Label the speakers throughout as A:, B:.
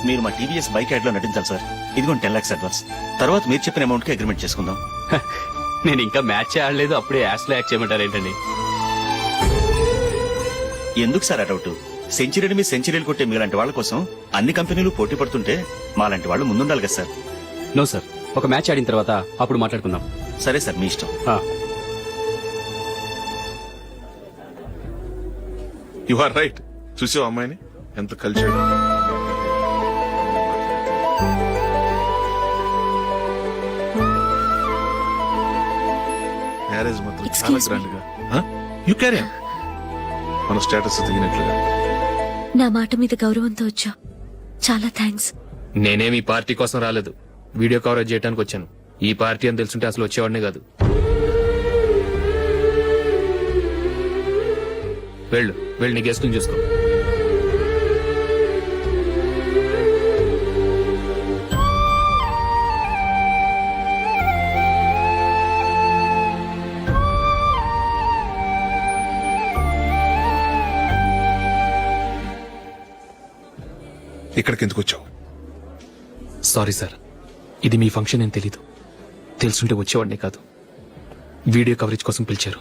A: మీరు మా TVS bike add లో నటించాలి సార్. ఇదిగోండి 10 lakhs అడ్వాన్స్. తర్వాత మీరు చెప్పిన అమౌంట్ కి అగ్రిమెంట్ చేసుకుందాం.
B: నేను ఇంకా మ్యాచ్ ఆడలేదు, అప్పుడే యాడ్స్ లో యాక్ట్ చేయమంటారు ఏంటండి?
A: ఎందుకు సార్ అడౌట్? సెంచరీని మీ సెంచరీలు కొట్టే మీలాంటి వాళ్ళ కోసం అన్ని కంపెనీలు పోటీ పడుతుంటే మాలాంటి వాళ్ళు ముందుండాలి కదా సార్.
B: నో సార్, ఒక మ్యాచ్ ఆడిన తర్వాత అప్పుడు మాట్లాడుకుందాం.
A: సరే సార్, మీ ఇష్టం.
C: You are right. చూసావు అమ్మాయిని ఎంత కలిసాడు. మ్యారేజ్ మాత్రం చాలా గ్రాండ్ గా. You carry on. మన స్టేటస్ తగినట్లుగా.
D: నా మాట మీద గౌరవంతో వచ్చా. చాలా థ్యాంక్స్.
E: నేనేమి ఈ పార్టీ కోసం రాలేదు, వీడియో కవరేజ్ చేయడానికి వచ్చాను. ఈ పార్టీ అని తెలుసుంటే అసలు వచ్చేవాడినే కాదు. వెళ్ళు వెళ్ళి నీ గెస్ట్ని చూసుకో.
C: ఇక్కడికి ఎందుకు వచ్చావు?
E: సారీ సార్, ఇది మీ ఫంక్షన్ అని తెలీదు. తెలుసుంటే వచ్చేవాడినే కాదు. వీడియో కవరేజ్ కోసం పిలిచారు,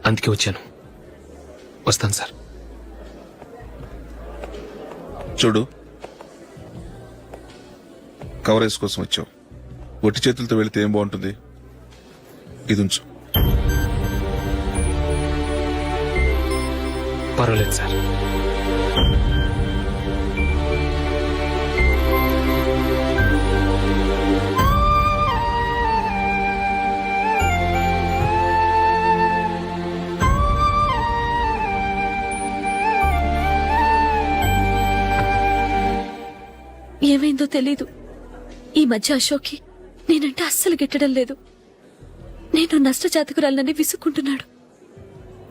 E: అందుకే వచ్చాను. వస్తాను సార్.
C: చూడు, కవరేజ్ కోసం వచ్చావు. ఒట్టి చేతులతో వెళితే ఏం బాగుంటుంది? ఇది ఉంచు.
E: పర్వాలేదు సార్.
D: ఏమైందో తెలీదు. ఈ మధ్య అశోక్కి నేనంటే అస్సలు గిట్టడం లేదు. నేను నష్టజాతకురాలనని విసుక్కుంటున్నాడు.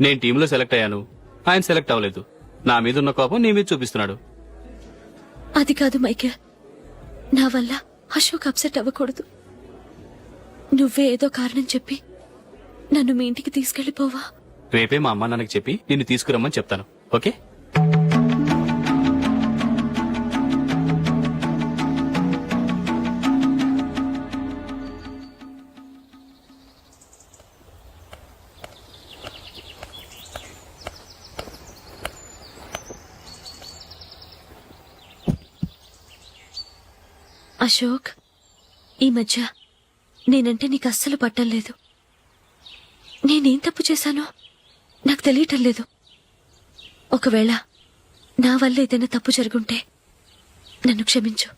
B: నేను టీంలో సెలెక్ట్ అయ్యాను, ఆయన సెలెక్ట్ అవ్వలేదు. నా మీద ఉన్న కోపం నీ మీద చూపిస్తున్నాడు.
D: అది కాదు మైకేల్, నా వల్ల అశోక్ అప్సెట్ అవ్వకూడదు. నువ్వే ఏదో కారణం చెప్పి నన్ను మీ ఇంటికి తీసుకెళ్లిపోవా?
B: రేపే మా అమ్మ నాన్నకి చెప్పి నిన్ను తీసుకురమ్మని చెప్తాను. ఓకే?
D: అశోక్, ఈ మధ్య నేనంటే నీకు అస్సలు పట్టం లేదు. నేనేం తప్పు చేశానో నాకు తెలియటం లేదు. ఒకవేళ నా వల్ల ఏదైనా తప్పు జరుగుంటే నన్ను క్షమించు.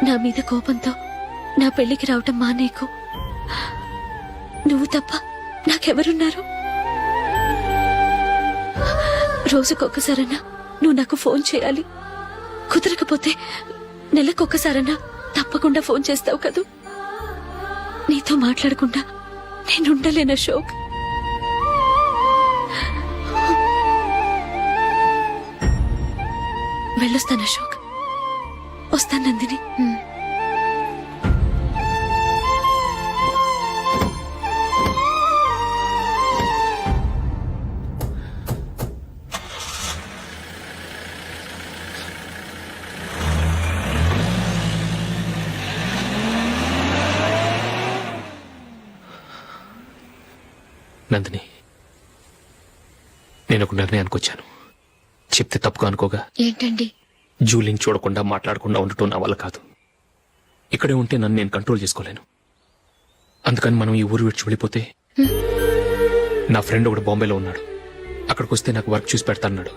D: నా మీద కోపంతో నా పెళ్లికి రావటం మానేకు. నువ్వు తప్ప నాకెవరున్నారు? రోజుకొక్కసారన్నా నువ్వు నాకు ఫోన్ చేయాలి. కుదరకపోతే నెలకొక్కసారన్నా తప్పకుండా ఫోన్ చేస్తావు కదూ. నీతో మాట్లాడకుండా నేనుండలేను అశోక్. వెళ్ళొస్తాను అశోక్. వస్తాను నందిని.
E: నందిని, నేను ఒక నిర్ణయానికి వచ్చాను. చెప్తే తప్పుగా అనుకోగా.
D: ఏంటండి?
E: జూలిని చూడకుండా మాట్లాడకుండా ఉండటం నా వల్ల కాదు. ఇక్కడే ఉంటే నన్ను నేను కంట్రోల్ చేసుకోలేను. అందుకని మనం ఈ ఊరు విడిచి వెళ్ళిపోతే. నా ఫ్రెండ్ ఒకడు బాంబేలో ఉన్నాడు. అక్కడికి వస్తే నాకు వర్క్ చూసి పెడతాన్నాడు.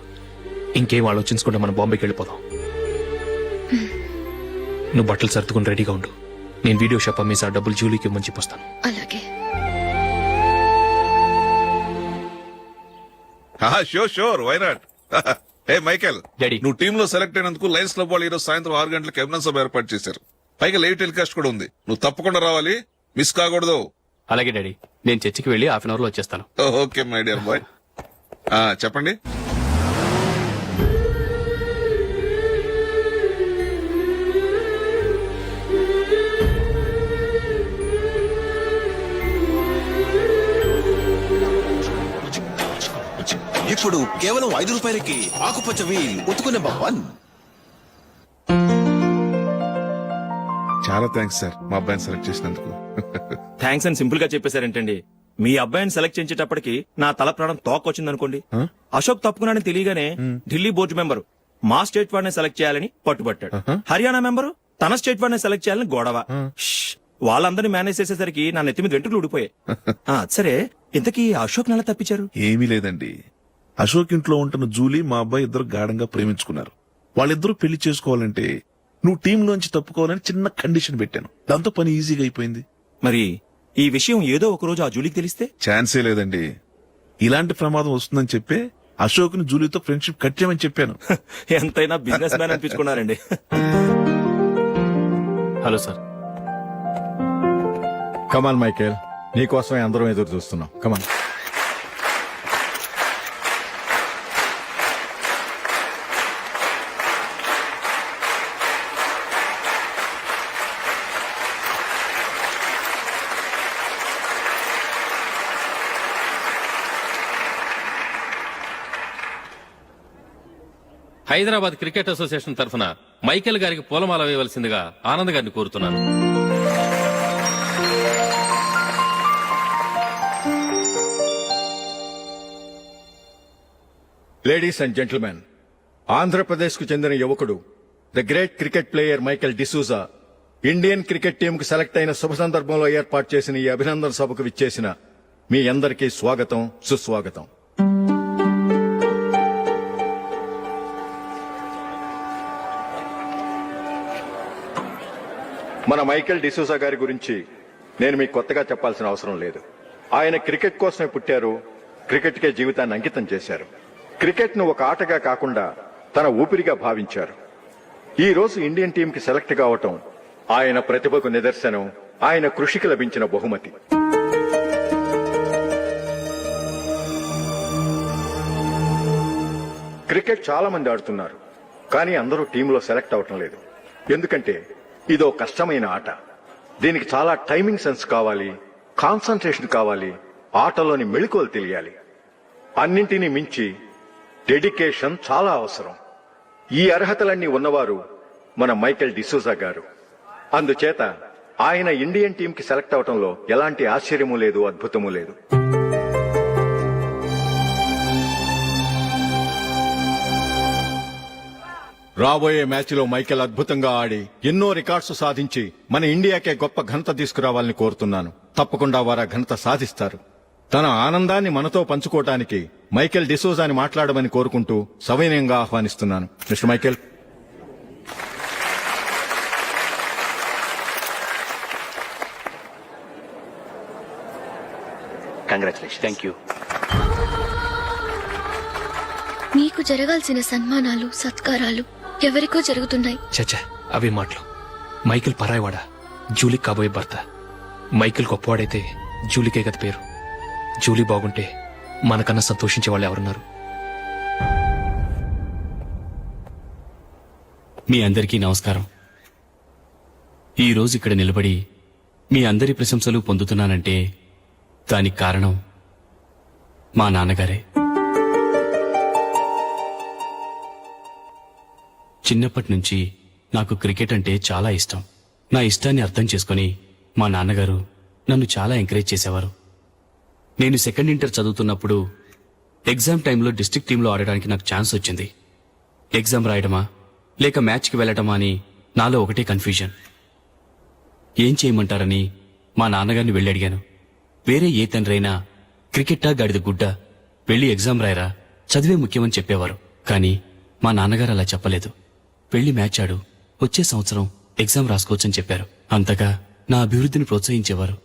E: ఇంకేం ఆలోచించకుండా మనం బాంబేకి వెళ్ళిపోదాం. నువ్వు బట్టలు సర్దుకుని రెడీగా ఉండు. నేను వీడియో షాప్ అమ్మేసి ఆ డబ్బులు జూలీకి ఇవ్వమని చెప్పొస్తాను.
D: అలాగే.
C: Sure, why not. ఏ మైకేల్,
B: డాడీ,
C: నువ్వు టీమ్ లో సెలెక్ట్ అయినందుకు లయన్స్ క్లబ్ వాళ్ళు ఈరోజు సాయంత్రం 6 గంటలకు అభినందన సభ ఏర్పాటు చేశారు. పైగా లైవ్ టెలికాస్ట్ కూడా ఉంది. నువ్వు తప్పకుండా రావాలి, మిస్ కాకూడదు.
B: అలాగే డాడీ, నేను చర్చికి వెళ్ళి హాఫ్ అన్ అవర్ లో వచ్చేస్తాను.
C: Okay my dear bye. చెప్పండి.
F: ఇప్పుడు కేవలం 5 రూపాయలకి ఆకుపచ్చ వీల్ ఉతుకు నెంబర్ 1.
C: చాలా థ్యాంక్స్ సార్ మా అబ్బాయిని సెలెక్ట్ చేసినందుకు.
A: థ్యాంక్స్ అని సింపుల్ గా చెప్పేశారేంటండి. మీ అబ్బాయిని సెలెక్ట్ చేసేటప్పటికి నా తల ప్రాణం తోకొచ్చిందనుకోండి. అశోక్ తప్పుకున్నాడని తెలియగానే ఢిల్లీ బోర్డు మెంబరు మా స్టేట్ వాడిని సెలెక్ట్ చేయాలని పట్టుబట్టాడు. హర్యానా మెంబరు తన స్టేట్ వాడిని సెలెక్ట్ చేయాలని గొడవ. ష్! వాళ్ళందరినీ మేనేజ్ చేసేసరికి నా నెత్తి మీద వెంట్రుకలు ఊడిపోయాయి. సరే, ఇంతకీ అశోక్ నెల తప్పించారు?
C: ఏమీ లేదండి, అశోక్ ఇంట్లో ఉంటున్న జూలీ మా అబ్బాయి ఇద్దరు గాఢంగా ప్రేమించుకున్నారు. వాళ్ళిద్దరూ పెళ్లి చేసుకోవాలంటే నువ్వు టీంలోంచి తప్పుకోవాలని చిన్న కండిషన్ పెట్టాను. దాంతో పని ఈజీగా అయిపోయింది.
A: మరి ఈ విషయం ఏదో ఒక రోజు ఆ జూలీకి తెలిస్తే?
C: ఛాన్సే లేదండి. ఇలాంటి ప్రమాదం వస్తుందని చెప్పే అశోక్ ని జూలీతో ఫ్రెండ్షిప్ కట్ చేయమని చెప్పాను.
A: ఎంతైనా బిజినెస్ మ్యాన్ అనిపించుకున్నారండి.
B: Hello sir.
F: కమాన్ మైకేల్, నీకోసమే అందరం ఎదురు చూస్తున్నాం. కమాన్.
G: హైదరాబాద్ క్రికెట్ అసోసియేషన్ తరఫున మైకేల్ గారికి పూలమాల వేయవలసిందిగా ఆనంద్ గారిని కోరుతున్నాను.
F: లేడీస్ అండ్ జెంటిల్మెన్, ఆంధ్రప్రదేశ్ కు చెందిన యువకుడు the great cricket player Michael D'Souza Indian cricket team కు సెలెక్ట్ అయిన శుభ సందర్భంలో ఏర్పాటు చేసిన ఈ అభినందన సభకు విచ్చేసిన మీ అందరికీ స్వాగతం, సుస్వాగతం. మన మైకేల్ డిసూజా గారి గురించి నేను మీకు కొత్తగా చెప్పాల్సిన అవసరం లేదు. ఆయన క్రికెట్ కోసమే పుట్టారు, క్రికెట్కే జీవితాన్ని అంకితం చేశారు. క్రికెట్ ను ఒక ఆటగా కాకుండా తన ఊపిరిగా భావించారు. ఈ రోజు ఇండియన్ టీంకి సెలెక్ట్ కావటం ఆయన ప్రతిభకు నిదర్శనం, ఆయన కృషికి లభించిన బహుమతి. క్రికెట్ చాలా మంది ఆడుతున్నారు, కానీ అందరూ టీంలో సెలెక్ట్ అవటం లేదు. ఎందుకంటే ఇదో కష్టమైన ఆట. దీనికి చాలా టైమింగ్ సెన్స్ కావాలి, కాన్సంట్రేషన్ కావాలి, ఆటలోని మెళకువలు తెలియాలి. అన్నింటినీ మించి డెడికేషన్ చాలా అవసరం. ఈ అర్హతలన్నీ ఉన్నవారు మన మైకేల్ డిసూజా గారు. అందుచేత ఆయన ఇండియన్ టీంకి సెలెక్ట్ అవటంలో ఎలాంటి ఆశ్చర్యమూ లేదు, అద్భుతమూ లేదు. రాబోయే మ్యాచ్లో మైకేల్ అద్భుతంగా ఆడి ఎన్నో రికార్డ్స్ సాధించి మన ఇండియాకే గొప్ప ఘనత తీసుకురావాలని కోరుతున్నాను. తప్పకుండా వారు ఘనత సాధిస్తారు. తన ఆనందాన్ని మనతో పంచుకోవటానికి మైకేల్ డిసూజాని మాట్లాడమని కోరుకుంటూ సవినయంగా ఆహ్వానిస్తున్నాను. Mister Michael.
A: Congratulation.
B: Thank you.
D: నీకు జరగాల్సిన సన్మానాలు, సత్కారాలు ఎవరికో జరుగుతున్నాయి.
E: చచ్చా, అవే మాటలు. మైకేల్ పరాయవాడా, జూలీకి కాబోయే భర్త. మైకేల్ గొప్పవాడైతే జూలీకే గత పేరు. జూలీ బాగుంటే మనకన్నా సంతోషించే వాళ్ళు ఎవరున్నారు?
B: మీ అందరికీ నమస్కారం. ఈ రోజు ఇక్కడ నిలబడి మీ అందరి ప్రశంసలు పొందుతున్నానంటే దానికి కారణం మా నాన్నగారే. చిన్నప్పటి నుంచి నాకు క్రికెట్ అంటే చాలా ఇష్టం. నా ఇష్టాన్ని అర్థం చేసుకుని మా నాన్నగారు నన్ను చాలా ఎంకరేజ్ చేసేవారు. నేను సెకండ్ ఇంటర్ చదువుతున్నప్పుడు ఎగ్జామ్ టైంలో డిస్ట్రిక్ట్ టీంలో ఆడడానికి నాకు ఛాన్స్ వచ్చింది. ఎగ్జామ్ రాయడమా లేక మ్యాచ్కి వెళ్లటమా అని నాలో ఒకటే కన్ఫ్యూజన్. ఏం చేయమంటారని మా నాన్నగారిని వెళ్ళి అడిగాను. వేరే ఏ తండ్రైనా క్రికెట్టా గాడిద గుడ్డ, వెళ్ళి ఎగ్జామ్ రాయరా, చదివే ముఖ్యమని చెప్పేవారు. కానీ మా నాన్నగారు అలా చెప్పలేదు. వెళ్ళి మ్యాచ్ ఆడు, వచ్చే సంవత్సరం ఎగ్జామ్ రాసుకోవచ్చని చెప్పారు. అంతగా నా అభివృద్ధిని ప్రోత్సహించేవారు.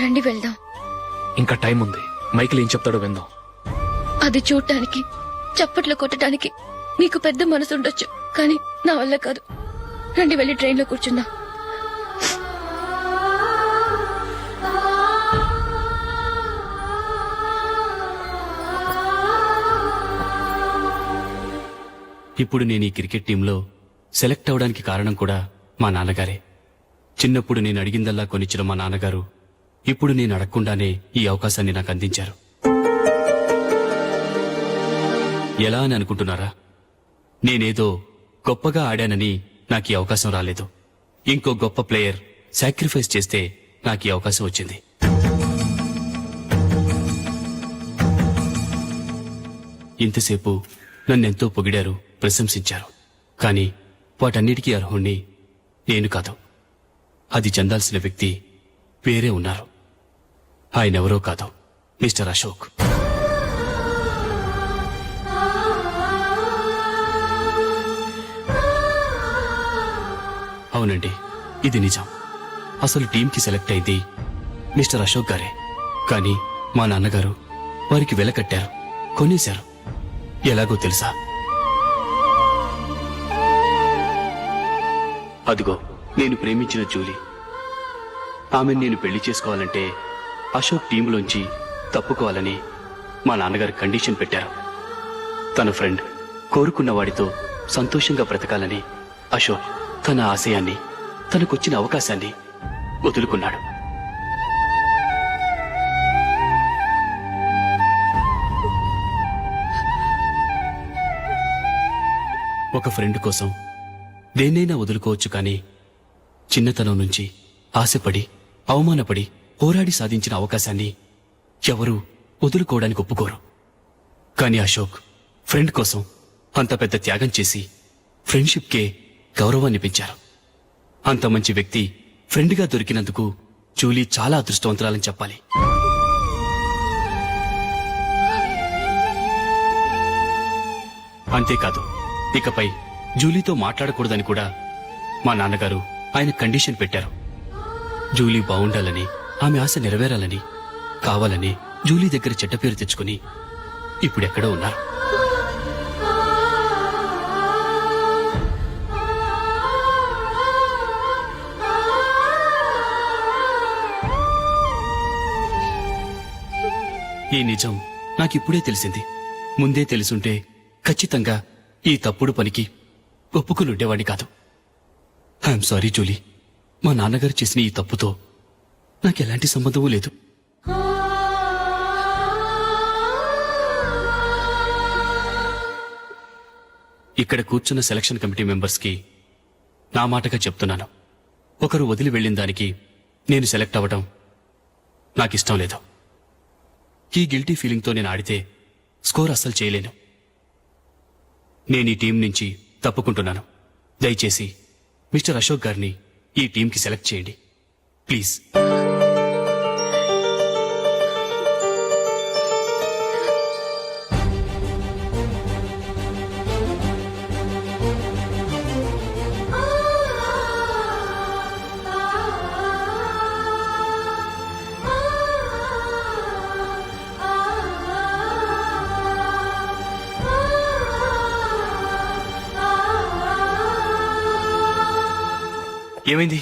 D: రండి వెళ్దాం.
E: ఇంకా టైం ఉంది. మైకేల్ ఏం చెప్తాడో విందాం.
D: అది చూడటానికి, చప్పట్లు కొట్టడానికి మీకు పెద్ద మనసు ఉండొచ్చు, కానీ నా వల్ల కాదు. రండి వెళ్ళి ట్రైన్లో కూర్చుందాం.
B: ఇప్పుడు నేను ఈ క్రికెట్ టీంలో సెలెక్ట్ అవడానికి కారణం కూడా మా నాన్నగారే. చిన్నప్పుడు నేను అడిగిందల్లా కొనిచ్చిన మా నాన్నగారు ఇప్పుడు నేను అడగకుండానే ఈ అవకాశాన్ని నాకు అందించారు. ఎలా అని అనుకుంటున్నారా? నేనేదో గొప్పగా ఆడానని నాకు ఈ అవకాశం రాలేదు. ఇంకో గొప్ప ప్లేయర్ సాక్రిఫైస్ చేస్తే నాకు ఈ అవకాశం వచ్చింది. ఇంతసేపు నన్నెంతో పొగిడారు, ప్రశంసించారు. కానీ వాటన్నిటికీ అర్హుణ్ణి నేను కాదు. అది చెందాల్సిన వ్యక్తి వేరే ఉన్నారు. ఆయనెవరో కాదు, మిస్టర్ అశోక్. అవునండి, ఇది నిజం. అసలు టీంకి సెలెక్ట్ అయింది మిస్టర్ అశోక్ గారే. కానీ మా నాన్నగారు వారికి వెల కట్టారు, కొనేశారు. ఎలాగో తెలుసా? అదిగో నేను ప్రేమించిన జూలీ. ఆమెను నేను పెళ్లి చేసుకోవాలంటే అశోక్ టీంలోంచి తప్పుకోవాలని మా నాన్నగారు కండిషన్ పెట్టారు. తన ఫ్రెండ్ కోరుకున్న వాడితో సంతోషంగా బ్రతకాలని అశోక్ తన ఆశయాన్ని, తనకొచ్చిన అవకాశాన్ని వదులుకున్నాడు. ఒక ఫ్రెండ్ కోసం దేన్నైనా వదులుకోవచ్చు, కానీ చిన్నతనం నుంచి ఆశపడి, అవమానపడి, పోరాడి సాధించిన అవకాశాన్ని ఎవరూ వదులుకోవడానికి ఒప్పుకోరు. కానీ అశోక్ ఫ్రెండ్ కోసం అంత పెద్ద త్యాగం చేసి ఫ్రెండ్షిప్కే గౌరవాన్ని పెంచారు. అంత మంచి వ్యక్తి ఫ్రెండ్గా దొరికినందుకు జూలీ చాలా అదృష్టవంతురాలని చెప్పాలి. అంతేకాదు, ఇకపై జూలీతో మాట్లాడకూడదని కూడా మా నాన్నగారు ఆయన కండిషన్ పెట్టారు. జూలీ బావుండాలని, ఆమె ఆశ నెరవేరాలని, కావాలని జూలీ దగ్గర చెడ్డ పేరు తెచ్చుకుని ఇప్పుడెక్కడో ఉన్నారు. ఈ నిజం నాకిప్పుడే తెలిసింది. ముందే తెలుసుంటే ఖచ్చితంగా ఈ తప్పుడు పనికి ఒప్పుకుని ఉండేవాడిని కాదు. I'm sorry Julie. మా నాన్నగారు చేసిన ఈ తప్పుతో నాకెలాంటి సంబంధమూ లేదు. ఇక్కడ కూర్చున్న సెలక్షన్ కమిటీ మెంబర్స్ కి నా మాటగా చెప్తున్నాను, ఒకరు వదిలి వెళ్ళిన దానికి నేను సెలెక్ట్ అవ్వడం నాకిష్టం లేదు. ఈ గిల్టీ ఫీలింగ్తో నేను ఆడితే స్కోర్ అస్సలు చేయలేను. నేను ఈ టీం నుంచి తప్పుకుంటున్నాను. దయచేసి మిస్టర్ అశోక్ గారిని ఈ టీంకి సెలెక్ట్ చేయండి ప్లీజ్. ఏమైంది?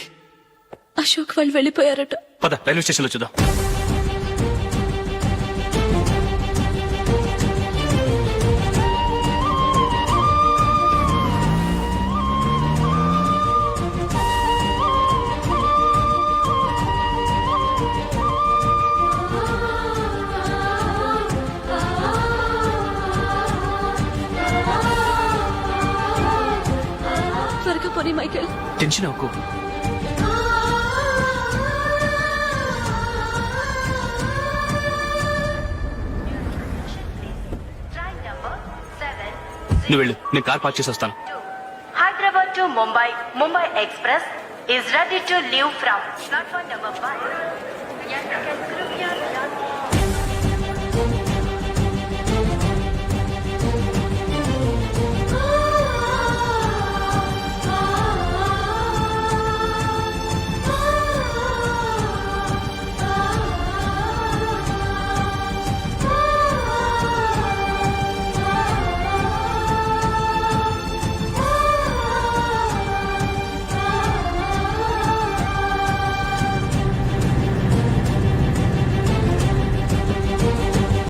D: అశోక్ వాళ్ళు వెళ్ళిపోయారట.
B: పద రైల్వే స్టేషన్లో చూద్దాం.
D: త్వరగా పోనీ మైకేల్.
B: టెన్షన్ అవ్వకు. నువ్వు వెళ్ళు, నేను కార్ పార్క్ చేసి వస్తాను.
H: Hyderabad to Mumbai, Mumbai Express is ready to leave from platform number 5. Yatrikas, कृपया ध्यान दें.